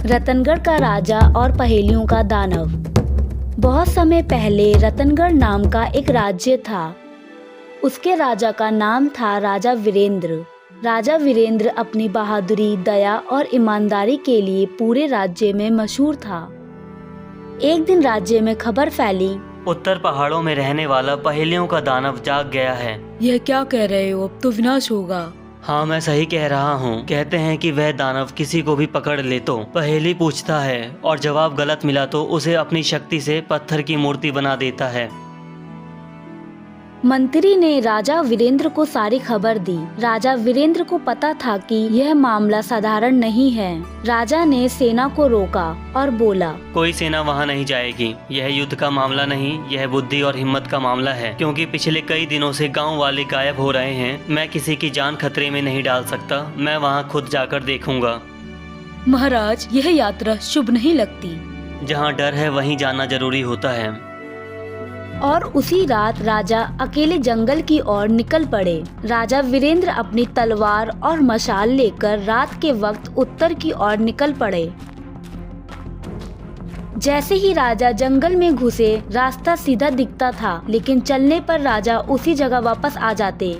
रतनगढ़ का राजा और पहेलियों का दानव। बहुत समय पहले रतनगढ़ नाम का एक राज्य था। उसके राजा का नाम था राजा वीरेंद्र। राजा वीरेंद्र अपनी बहादुरी, दया और ईमानदारी के लिए पूरे राज्य में मशहूर था। एक दिन राज्य में खबर फैली, उत्तर पहाड़ों में रहने वाला पहेलियों का दानव जाग गया है। यह क्या कह रहे हो? अब तो विनाश होगा। हाँ, मैं सही कह रहा हूँ। कहते हैं कि वह दानव किसी को भी पकड़ ले तो पहेली पूछता है और जवाब गलत मिला तो उसे अपनी शक्ति से पत्थर की मूर्ति बना देता है। मंत्री ने राजा वीरेंद्र को सारी खबर दी। राजा वीरेंद्र को पता था कि यह मामला साधारण नहीं है। राजा ने सेना को रोका और बोला, कोई सेना वहाँ नहीं जाएगी। यह युद्ध का मामला नहीं, यह बुद्धि और हिम्मत का मामला है। क्योंकि पिछले कई दिनों से गांव वाले गायब हो रहे हैं। मैं किसी की जान खतरे में नहीं डाल सकता। मैं वहाँ खुद जाकर देखूंगा। महाराज, यह यात्रा शुभ नहीं लगती। जहाँ डर है वहीं जाना जरूरी होता है। और उसी रात राजा अकेले जंगल की ओर निकल पड़े। राजा वीरेंद्र अपनी तलवार और मशाल लेकर रात के वक्त उत्तर की ओर निकल पड़े। जैसे ही राजा जंगल में घुसे, रास्ता सीधा दिखता था, लेकिन चलने पर राजा उसी जगह वापस आ जाते।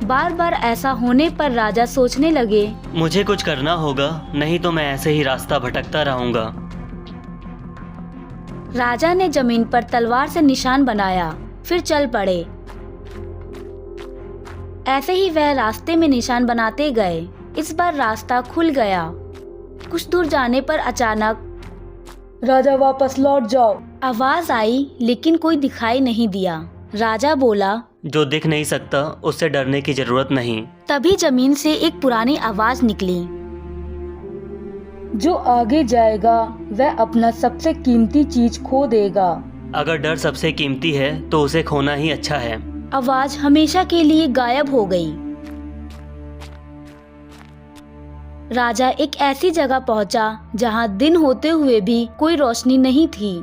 बार बार ऐसा होने पर राजा सोचने लगे, मुझे कुछ करना होगा, नहीं तो मैं ऐसे ही रास्ता भटकता रहूंगा। राजा ने जमीन पर तलवार से निशान बनाया, फिर चल पड़े। ऐसे ही वह रास्ते में निशान बनाते गए। इस बार रास्ता खुल गया। कुछ दूर जाने पर अचानक, राजा वापस लौट जाओ। आवाज आई, लेकिन कोई दिखाई नहीं दिया। राजा बोला, जो दिख नहीं सकता उससे डरने की जरूरत नहीं। तभी जमीन से एक पुरानी आवाज निकली, जो आगे जाएगा वह अपना सबसे कीमती चीज खो देगा। अगर डर सबसे कीमती है तो उसे खोना ही अच्छा है। आवाज हमेशा के लिए गायब हो गई। राजा एक ऐसी जगह पहुंचा जहां दिन होते हुए भी कोई रोशनी नहीं थी।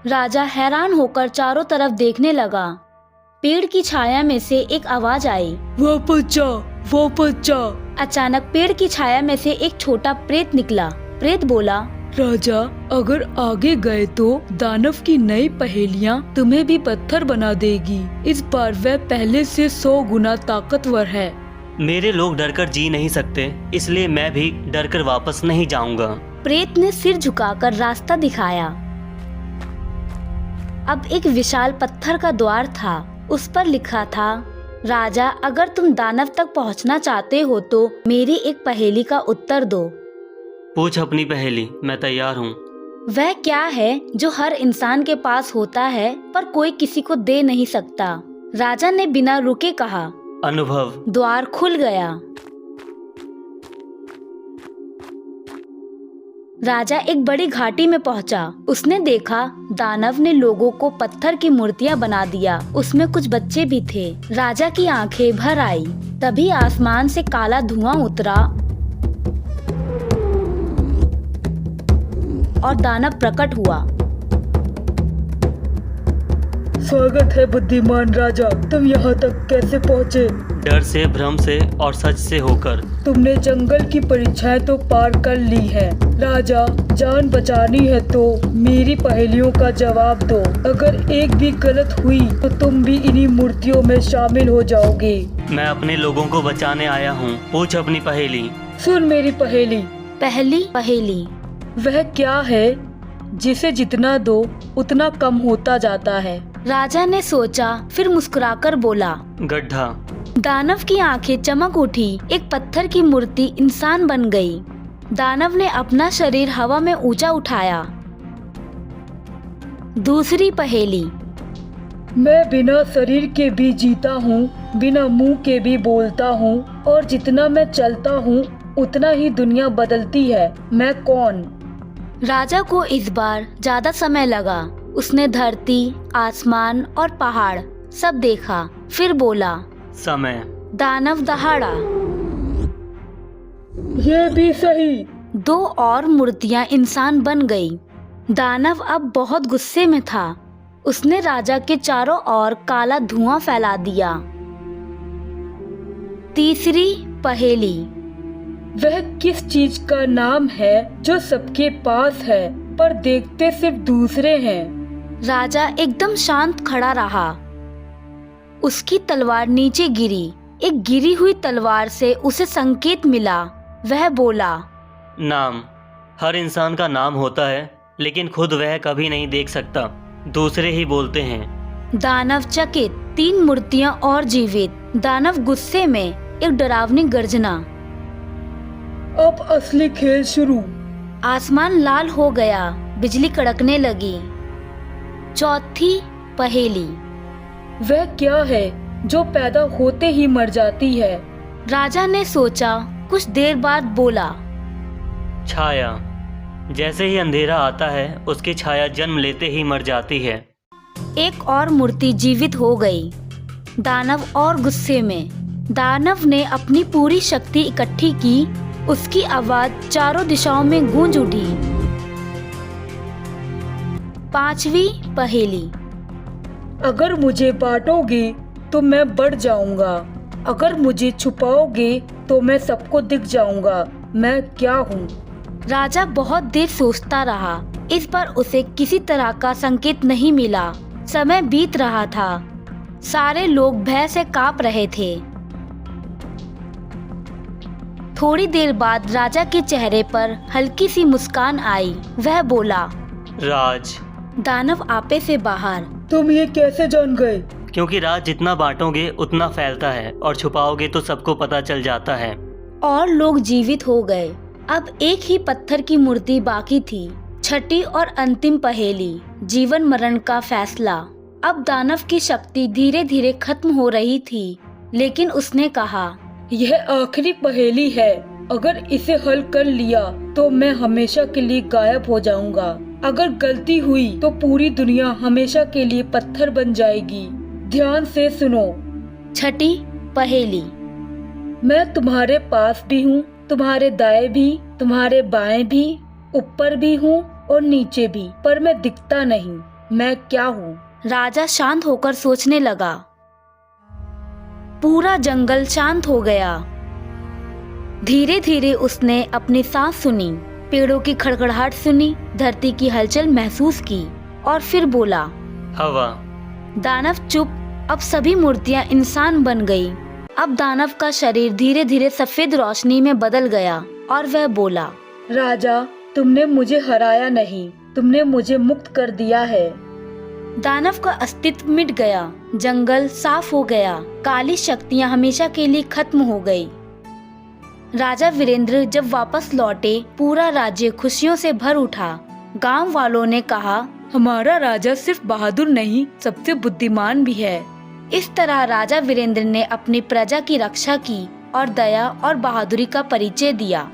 राजा हैरान होकर चारों तरफ देखने लगा। पेड़ की छाया में से एक आवाज आई, वापस जा, वापस जा। अचानक पेड़ की छाया में से एक छोटा प्रेत निकला। प्रेत बोला, राजा, अगर आगे गए तो दानव की नई पहेलियां तुम्हें भी पत्थर बना देगी। इस बार वह पहले से 100 गुना ताकतवर है। मेरे लोग डरकर जी नहीं सकते, इसलिए मैं भी डरकर वापस नहीं जाऊंगा। प्रेत ने सिर झुकाकर रास्ता दिखाया। अब एक विशाल पत्थर का द्वार था। उस पर लिखा था, राजा, अगर तुम दानव तक पहुंचना चाहते हो तो मेरी एक पहेली का उत्तर दो। पूछ अपनी पहेली, मैं तैयार हूँ। वह क्या है जो हर इंसान के पास होता है पर कोई किसी को दे नहीं सकता? राजा ने बिना रुके कहा, अनुभव। द्वार खुल गया। राजा एक बड़ी घाटी में पहुंचा। उसने देखा दानव ने लोगों को पत्थर की मूर्तियां बना दिया। उसमें कुछ बच्चे भी थे। राजा की आंखें भर आई। तभी आसमान से काला धुआं उतरा और दानव प्रकट हुआ। स्वागत है बुद्धिमान राजा, तुम यहाँ तक कैसे पहुँचे? डर से, भ्रम से और सच से होकर। तुमने जंगल की परीक्षाएं तो पार कर ली है। राजा, जान बचानी है तो मेरी पहेलियों का जवाब दो। अगर एक भी गलत हुई तो तुम भी इन्हीं मूर्तियों में शामिल हो जाओगे। मैं अपने लोगों को बचाने आया हूँ। पूछ अपनी पहेली। सुन मेरी पहेली। पहली पहेली, वह क्या है जिसे जितना दो उतना कम होता जाता है? राजा ने सोचा, फिर मुस्कुराकर बोला, गड्ढा। दानव की आंखें चमक उठी। एक पत्थर की मूर्ति इंसान बन गई। दानव ने अपना शरीर हवा में ऊंचा उठाया। दूसरी पहेली, मैं बिना शरीर के भी जीता हूँ, बिना मुंह के भी बोलता हूँ, और जितना मैं चलता हूँ उतना ही दुनिया बदलती है। मैं कौन? राजा को इस बार ज्यादा समय लगा। उसने धरती, आसमान और पहाड़ सब देखा। फिर बोला, समय। दानव दहाड़ा। ये भी सही। 2 और मूर्तियां इंसान बन गई। दानव अब बहुत गुस्से में था। उसने राजा के चारों ओर काला धुआं फैला दिया। तीसरी पहेली, वह किस चीज का नाम है जो सबके पास है पर देखते सिर्फ दूसरे हैं। राजा एकदम शांत खड़ा रहा। उसकी तलवार नीचे गिरी। एक गिरी हुई तलवार से उसे संकेत मिला। वह बोला, नाम। हर इंसान का नाम होता है, लेकिन खुद वह कभी नहीं देख सकता, दूसरे ही बोलते हैं। दानव चकित। 3 मूर्तियां और जीवित। दानव गुस्से में। एक डरावनी गर्जना। अब असली खेल शुरू। आसमान लाल हो गया। बिजली कड़कने लगी। चौथी पहेली। वह क्या है जो पैदा होते ही मर जाती है? राजा ने सोचा। कुछ देर बाद बोला, छाया। जैसे ही अंधेरा आता है उसकी छाया जन्म लेते ही मर जाती है। एक और मूर्ति जीवित हो गई। दानव और गुस्से में। दानव ने अपनी पूरी शक्ति इकट्ठी की। उसकी आवाज चारों दिशाओं में गूंज उठी। 5वीं पहेली। अगर मुझे बांटोगे तो मैं बढ़ जाऊंगा, अगर मुझे छुपाओगे तो मैं सबको दिख जाऊंगा। मैं क्या हूँ? राजा बहुत देर सोचता रहा। इस बार उसे किसी तरह का संकेत नहीं मिला। समय बीत रहा था। सारे लोग भय से कांप रहे थे। थोड़ी देर बाद राजा के चेहरे पर हल्की सी मुस्कान आई। वह बोला, राज। दानव आपे से बाहर। तुम ये कैसे जान गए? क्योंकि राज जितना बांटोगे उतना फैलता है, और छुपाओगे तो सबको पता चल जाता है। और लोग जीवित हो गए। अब एक ही पत्थर की मूर्ति बाकी थी। 6ठी और अंतिम पहेली। जीवन मरण का फैसला। अब दानव की शक्ति धीरे धीरे खत्म हो रही थी, लेकिन उसने कहा, यह आखिरी पहेली है। अगर इसे हल कर लिया तो मैं हमेशा के लिए गायब हो जाऊंगा। अगर गलती हुई तो पूरी दुनिया हमेशा के लिए पत्थर बन जाएगी। ध्यान से सुनो। 6ठी पहेली। मैं तुम्हारे पास भी हूँ, तुम्हारे दाएं भी, तुम्हारे बाएं भी, ऊपर भी हूँ और नीचे भी, पर मैं दिखता नहीं। मैं क्या हूँ? राजा शांत होकर सोचने लगा। पूरा जंगल शांत हो गया। धीरे धीरे उसने अपनी सांस सुनी, पेड़ों की खड़खड़ाहट सुनी, धरती की हलचल महसूस की और फिर बोला, हवा। दानव चुप। अब सभी मूर्तियां इंसान बन गई। अब दानव का शरीर धीरे धीरे सफेद रोशनी में बदल गया और वह बोला, राजा, तुमने मुझे हराया नहीं, तुमने मुझे मुक्त कर दिया है। दानव का अस्तित्व मिट गया। जंगल साफ हो गया। काली शक्तियां हमेशा के लिए खत्म हो गई। राजा वीरेंद्र जब वापस लौटे, पूरा राज्य खुशियों से भर उठा। गांव वालों ने कहा, हमारा राजा सिर्फ बहादुर नहीं, सबसे बुद्धिमान भी है। इस तरह राजा वीरेंद्र ने अपनी प्रजा की रक्षा की और दया और बहादुरी का परिचय दिया।